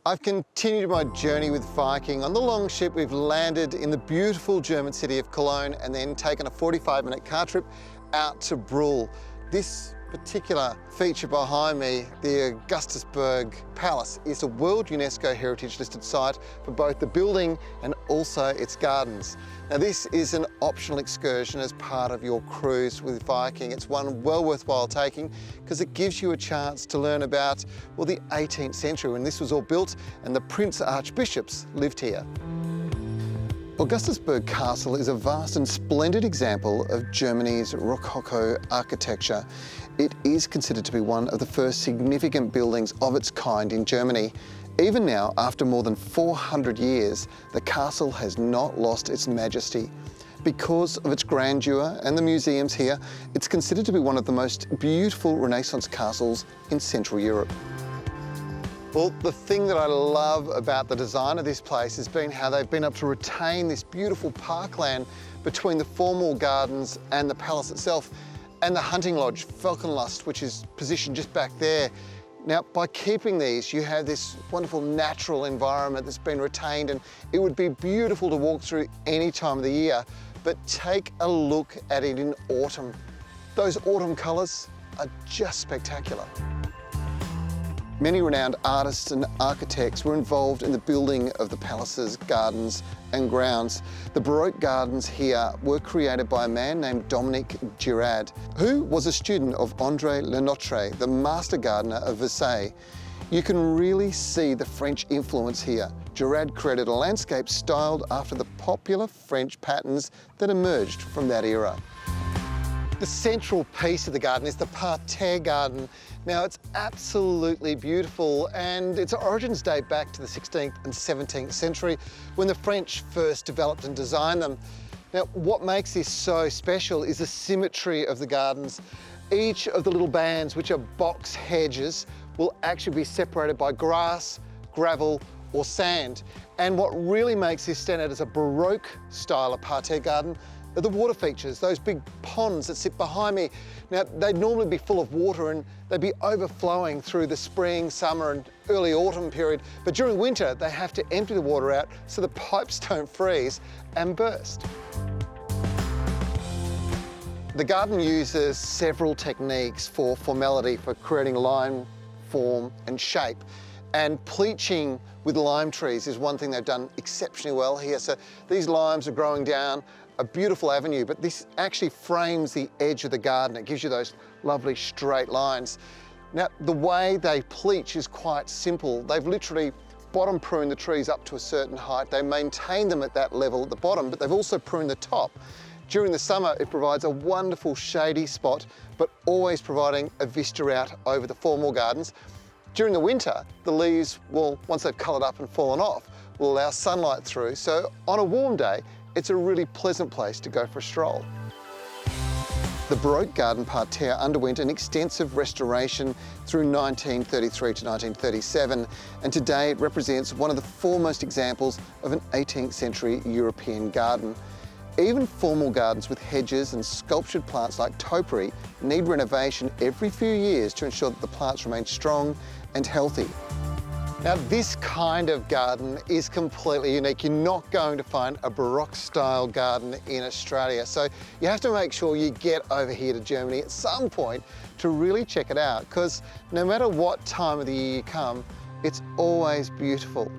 I've continued my journey with Viking. On the long ship, we've landed in the beautiful German city of Cologne and then taken a 45-minute car trip out to Brühl. This particular feature behind me, the Augustusburg Palace, is a World UNESCO Heritage listed site for both the building and also its gardens. Now this is an optional excursion as part of your cruise with Viking. It's one well worthwhile taking because it gives you a chance to learn about, well, the 18th century when this was all built and the Prince Archbishops lived here. Augustusburg Castle is a vast and splendid example of Germany's Rococo architecture. It is considered to be one of the first significant buildings of its kind in Germany. Even now, after more than 400 years, the castle has not lost its majesty. Because of its grandeur and the museums here, it's considered to be one of the most beautiful Renaissance castles in Central Europe. Well, the thing that I love about the design of this place has been how they've been able to retain this beautiful parkland between the formal gardens and the palace itself, and the hunting lodge, Falkenlust, which is positioned just back there. Now, by keeping these, you have this wonderful natural environment that's been retained, and it would be beautiful to walk through any time of the year. But take a look at it in autumn. Those autumn colours are just spectacular. Many renowned artists and architects were involved in the building of the palace's gardens and grounds. The Baroque Gardens here were created by a man named Dominique Girard, who was a student of André Le Nôtre, the master gardener of Versailles. You can really see the French influence here. Girard created a landscape styled after the popular French patterns that emerged from that era. The central piece of the garden is the Parterre Garden. Now, it's absolutely beautiful, and its origins date back to the 16th and 17th century when the French first developed and designed them. Now, what makes this so special is the symmetry of the gardens. Each of the little bands, which are box hedges, will actually be separated by grass, gravel, or sand. And what really makes this stand out as a Baroque style of Parterre Garden are the water features, those big ponds that sit behind me. Now, they'd normally be full of water and they'd be overflowing through the spring, summer and early autumn period. But during winter, they have to empty the water out so the pipes don't freeze and burst. The garden uses several techniques for formality, for creating line, form and shape. And pleaching with lime trees is one thing they've done exceptionally well here. So these limes are growing down a beautiful avenue, but this actually frames the edge of the garden. It gives you those lovely straight lines. Now, the way they pleach is quite simple. They've literally bottom pruned the trees up to a certain height. They maintain them at that level at the bottom, but they've also pruned the top. During the summer, it provides a wonderful shady spot, but always providing a vista out over the formal gardens. During the winter, the leaves will, once they've coloured up and fallen off, will allow sunlight through. So on a warm day, it's a really pleasant place to go for a stroll. The Baroque garden parterre underwent an extensive restoration through 1933 to 1937, and today it represents one of the foremost examples of an 18th century European garden. Even formal gardens with hedges and sculptured plants like topiary need renovation every few years to ensure that the plants remain strong and healthy. Now, this kind of garden is completely unique. You're not going to find a Baroque-style garden in Australia. So you have to make sure you get over here to Germany at some point to really check it out, because no matter what time of the year you come, it's always beautiful.